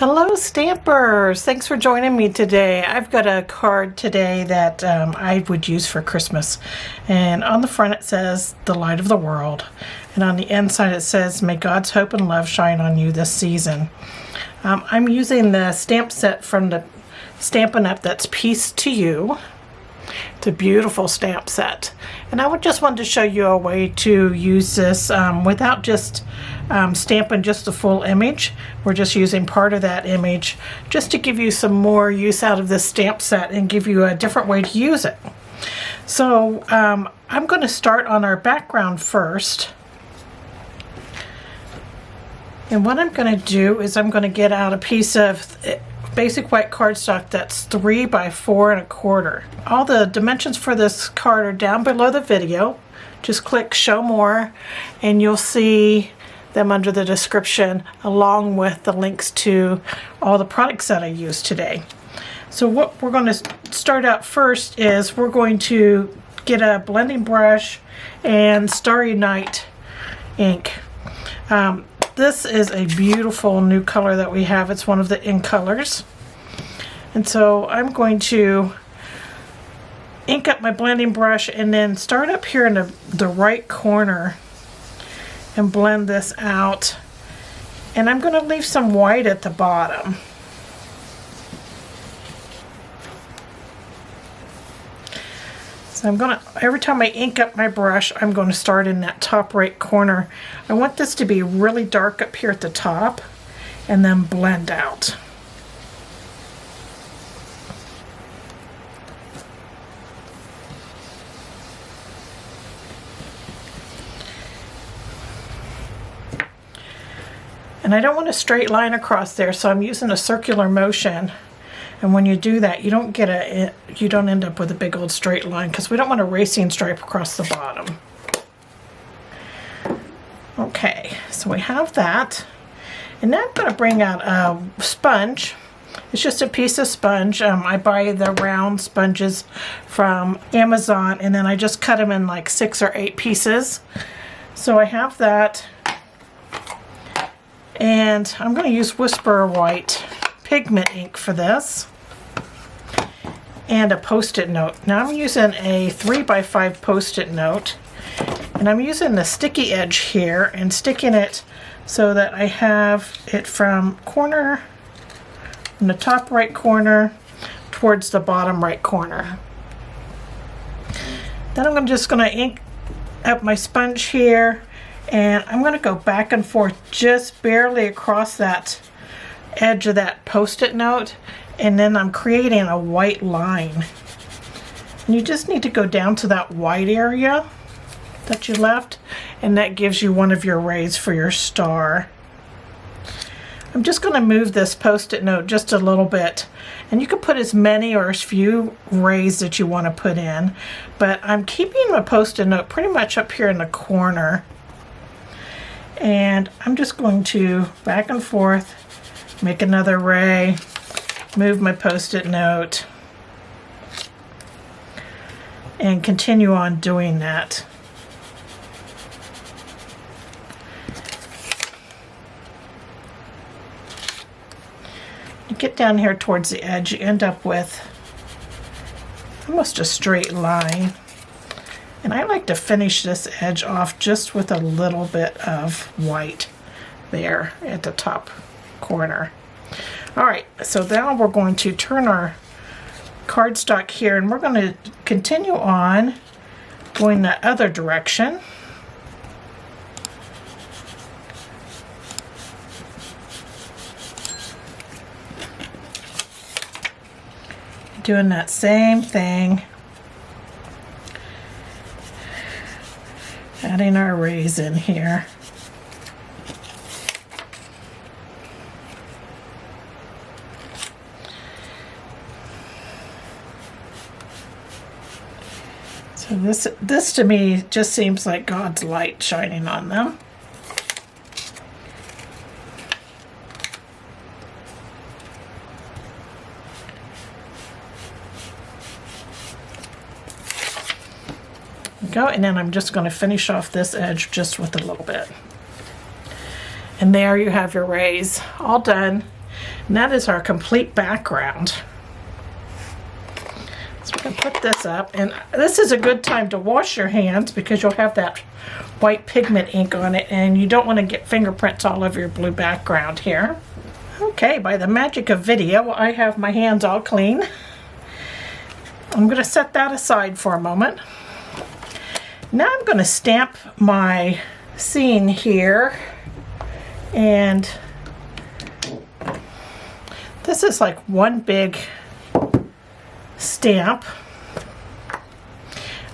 Hello Stampers! Thanks for joining me today. I've got a card today that I would use for Christmas, and on the front it says the light of the world, and on the inside it says may God's hope and love shine on you this season. I'm using the stamp set from the Stampin' Up! That's Peace to You. It's a beautiful stamp set, and I just wanted to show you a way to use this without just stamping just the full image. We're just using part of that image just to give you some more use out of this stamp set and give you a different way to use it. So I'm going to start on our background first, and what I'm going to do is I'm going to get out a piece of basic white cardstock that's 3 by 4 1/4. All the dimensions for this card are down below the video. Just click show more and you'll see them under the description along with the links to all the products that I use today. So what we're going to start out first is we're going to get a blending brush and Starry Night ink. This is a beautiful new color that we have. It's one of the in colors. And so I'm going to ink up my blending brush and then start up here in the right corner and blend this out. And I'm going to leave some white at the bottom. So I'm going to, every time I ink up my brush, I'm going to start in that top right corner. I want this to be really dark up here at the top and then blend out. And I don't want a straight line across there, so I'm using a circular motion. And when you do that, you don't end up with a big old straight line because we don't want a racing stripe across the bottom. Okay, so we have that. And now I'm going to bring out a sponge. It's just a piece of sponge. I buy the round sponges from Amazon, and then I just cut them in like 6 or 8 pieces. So I have that. And I'm going to use Whisper White pigment ink for this, and a post-it note. Now I'm using a 3 by 5 post-it note, and I'm using the sticky edge here and sticking it so that I have it from the top right corner towards the bottom right corner. Then I'm just going to ink up my sponge here, and I'm going to go back and forth just barely across that edge of that post-it note, and then I'm creating a white line. And you just need to go down to that white area that you left, and that gives you one of your rays for your star. I'm just going to move this post-it note just a little bit, and you can put as many or as few rays that you want to put in, but I'm keeping my post-it note pretty much up here in the corner. And I'm just going to back and forth, make another ray, move my post-it note, and continue on doing that. You get down here towards the edge, you end up with almost a straight line. And I like to finish this edge off just with a little bit of white there at the top corner. Alright, so now we're going to turn our cardstock here, and we're going to continue on going the other direction. Doing that same thing. Adding our rays in here. So this to me just seems like God's light shining on them. Go, and then I'm just going to finish off this edge just with a little bit. And there you have your rays all done. And that is our complete background. So we're going to put this up, and this is a good time to wash your hands because you'll have that white pigment ink on it, and you don't want to get fingerprints all over your blue background here. Okay, by the magic of video, I have my hands all clean. I'm going to set that aside for a moment. Now I'm going to stamp my scene here, and this is like one big stamp.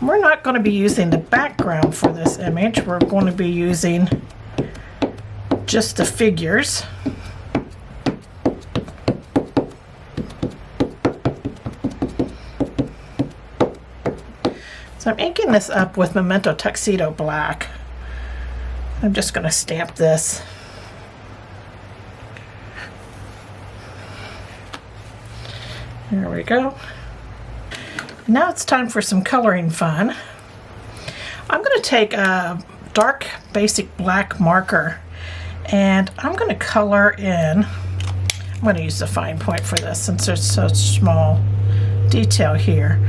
We're not going to be using the background for this image. We're going to be using just the figures. So I'm inking this up with Memento Tuxedo Black. I'm just going to stamp this. There we go. Now it's time for some coloring fun. I'm going to take a dark basic black marker and I'm going to color in. I'm going to use the fine point for this since there's such small detail here.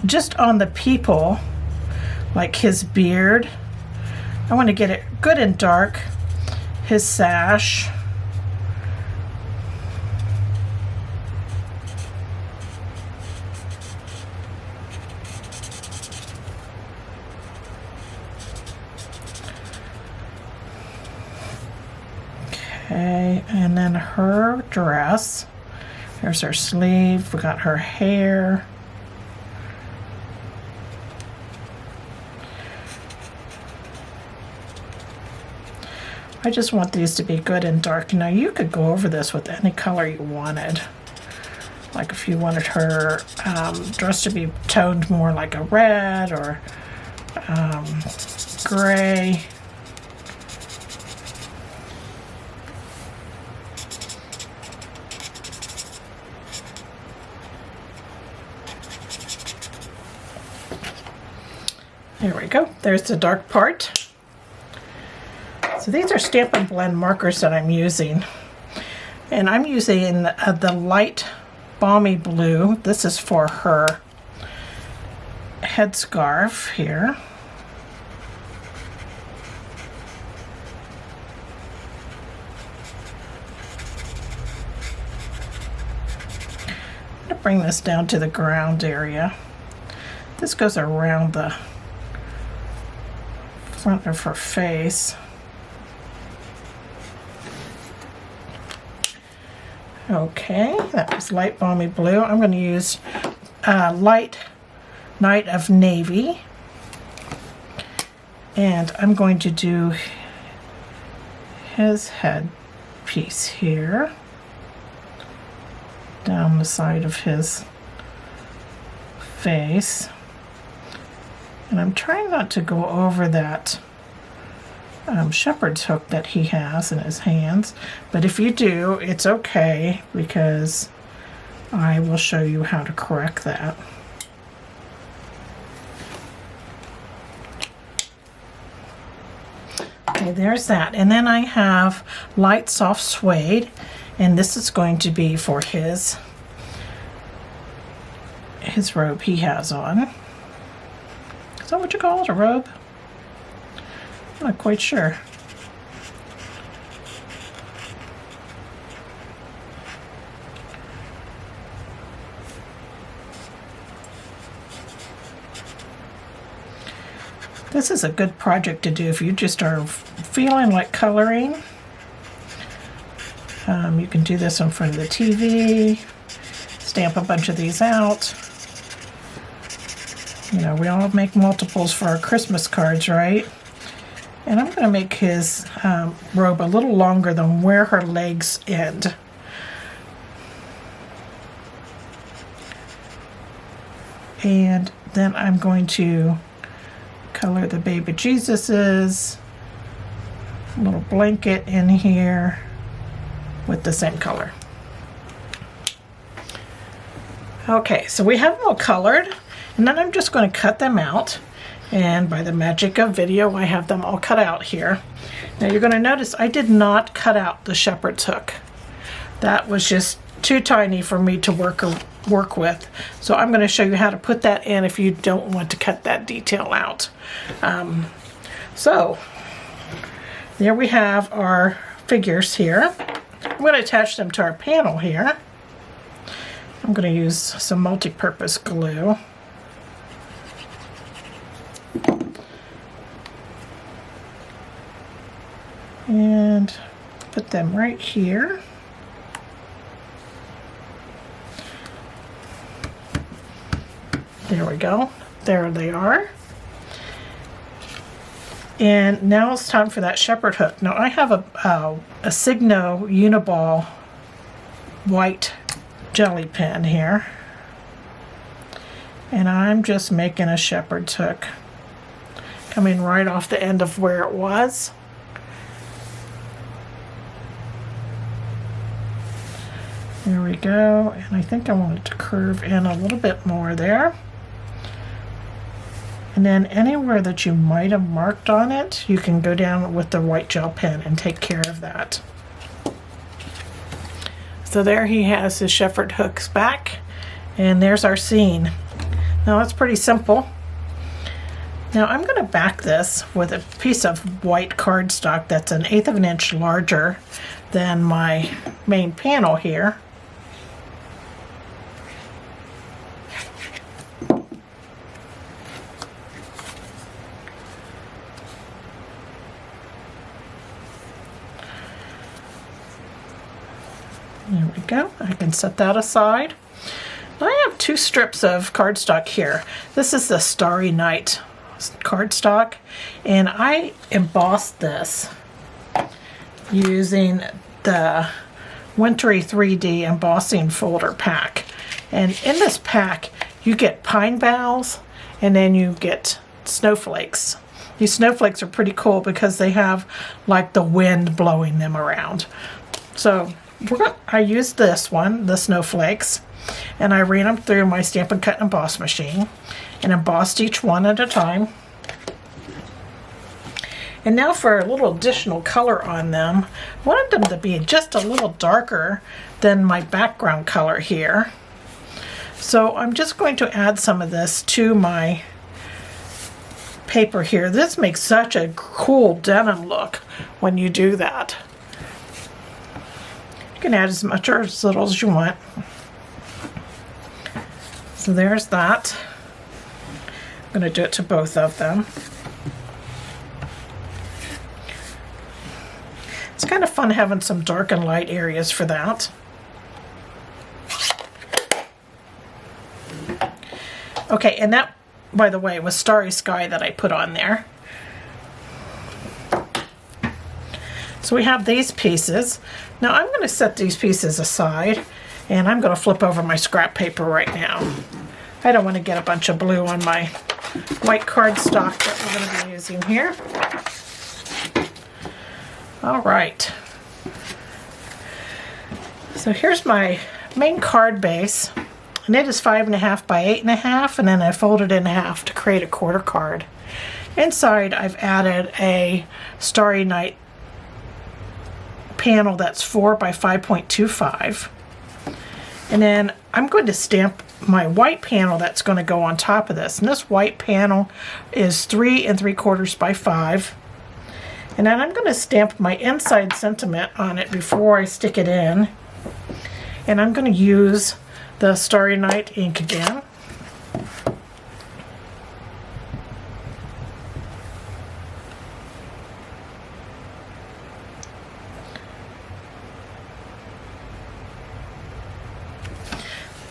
Just on the people, like his beard, I want to get it good and dark. His sash. Okay, and then her dress. There's her sleeve. We got her hair. I just want these to be good and dark. Now you could go over this with any color you wanted. Like if you wanted her dress to be toned more like a red or gray. There we go. There's the dark part. So these are Stampin' Blend markers that I'm using. And I'm using the light balmy blue. This is for her headscarf here. I'm going to bring this down to the ground area. This goes around the front of her face. Okay, that was light balmy blue. I'm going to use light Night of Navy. And I'm going to do his head piece here. Down the side of his face. And I'm trying not to go over that shepherd's hook that he has in his hands, but if you do, it's okay because I will show you how to correct that. Okay, there's that. And then I have light soft suede, and this is going to be for his robe he has on. Is that what you call it, a robe? I'm not quite sure. This is a good project to do if you just are feeling like coloring. You can do this in front of the TV, stamp a bunch of these out. You know, we all make multiples for our Christmas cards, right? And I'm going to make his robe a little longer than where her legs end. And then I'm going to color the baby Jesus's little blanket in here with the same color. Okay, so we have them all colored, and then I'm just going to cut them out. And by the magic of video, I have them all cut out here. Now you're going to notice I did not cut out the shepherd's hook. That was just too tiny for me to work with. So I'm going to show you how to put that in if you don't want to cut that detail out. So there we have our figures here. I'm going to attach them to our panel here. I'm going to use some multi-purpose glue. And put them right here. There we go. There they are. And now it's time for that shepherd hook. Now I have a Signo Uniball white jelly pen here. And I'm just making a shepherd's hook, coming right off the end of where it was. There we go. And I think I want it to curve in a little bit more there. And then anywhere that you might have marked on it, you can go down with the white gel pen and take care of that. So there he has his shepherd hooks back, and there's our scene. Now that's pretty simple. Now I'm going to back this with a piece of white cardstock that's 1/8 of an inch larger than my main panel here. There we go. I can set that aside. I have 2 strips of cardstock here. This is the Starry Night cardstock, and I embossed this using the Wintry 3D embossing folder pack. And in this pack, you get pine boughs, and then you get snowflakes. These snowflakes are pretty cool because they have like the wind blowing them around. So I used this one, the snowflakes, and I ran them through my Stampin' Cut and Emboss machine and embossed each one at a time. And now for a little additional color on them, I wanted them to be just a little darker than my background color here. So I'm just going to add some of this to my paper here. This makes such a cool denim look when you do that. You can add as much or as little as you want. So there's that. I'm going to do it to both of them. It's kind of fun having some dark and light areas for that. Okay, and that, by the way, was Starry Sky that I put on there. So we have these pieces. Now I'm going to set these pieces aside, and I'm going to flip over my scrap paper right now. I don't want to get a bunch of blue on my white cardstock that we're going to be using here. All right. So here's my main card base, and it is 5.5 by 8.5, and then I folded it in half to create a quarter card. Inside I've added a Starry Night panel that's 4 by 5.25, and then I'm going to stamp my white panel that's going to go on top of this, and this white panel is 3 3/4 by 5, and then I'm going to stamp my inside sentiment on it before I stick it in, and I'm going to use the Starry Night ink again.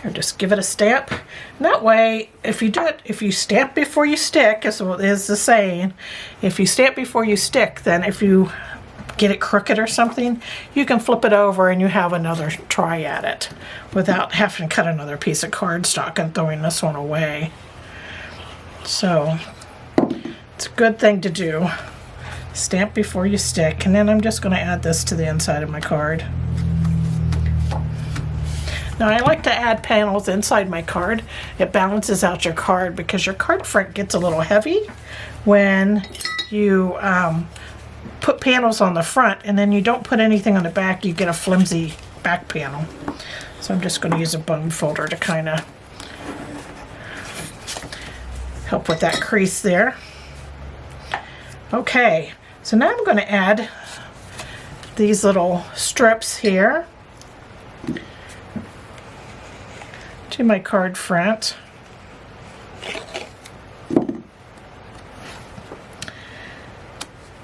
Or just give it a stamp. And that way, if you do it, if you stamp before you stick, as is the saying, if you stamp before you stick, then if you get it crooked or something, you can flip it over and you have another try at it without having to cut another piece of cardstock and throwing this one away. So it's a good thing to do. Stamp before you stick. And then I'm just going to add this to the inside of my card. Now I like to add panels inside my card. It balances out your card because your card front gets a little heavy when you put panels on the front, and then you don't put anything on the back, you get a flimsy back panel. So I'm just going to use a bone folder to kind of help with that crease there. Okay, so now I'm going to add these little strips here to my card front.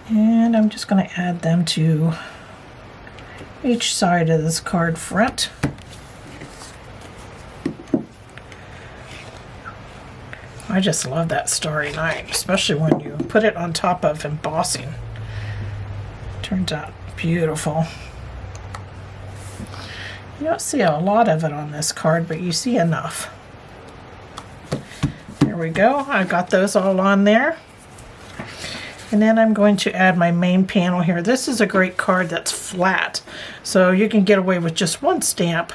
And I'm just going to add them to each side of this card front. I just love that Starry Night, especially when you put it on top of embossing. Turns out beautiful. You don't see a lot of it on this card, but you see enough. There we go. I got those all on there. And then I'm going to add my main panel here. This is a great card that's flat, so you can get away with just one stamp.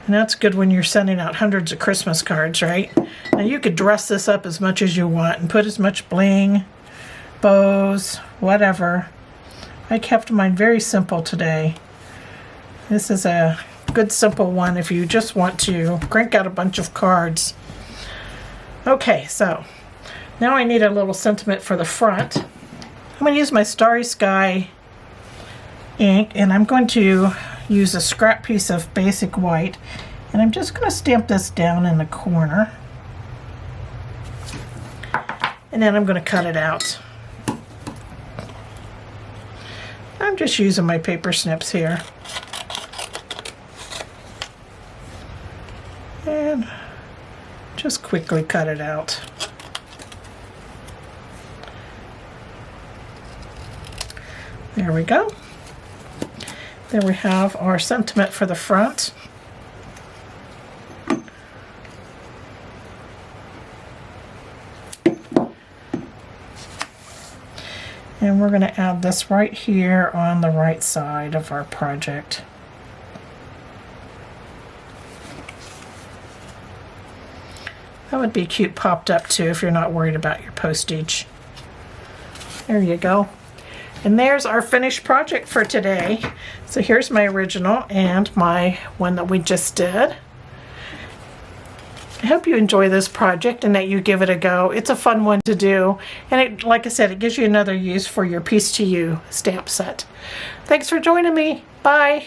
And that's good when you're sending out hundreds of Christmas cards, right? Now you could dress this up as much as you want and put as much bling, bows, whatever. I kept mine very simple today. This is a good simple one if you just want to crank out a bunch of cards. Okay, so now I need a little sentiment for the front. I'm going to use my Starry Sky ink, and I'm going to use a scrap piece of basic white, and I'm just going to stamp this down in the corner, and then I'm going to cut it out. I'm just using my paper snips here, and just quickly cut it out. There we go. There we have our sentiment for the front. And we're going to add this right here on the right side of our project. That would be cute popped up too if you're not worried about your postage. There you go. And there's our finished project for today. So here's my original and my one that we just did. I hope you enjoy this project and that you give it a go. It's a fun one to do. And it, like I said, it gives you another use for your Piece to You stamp set. Thanks for joining me. Bye.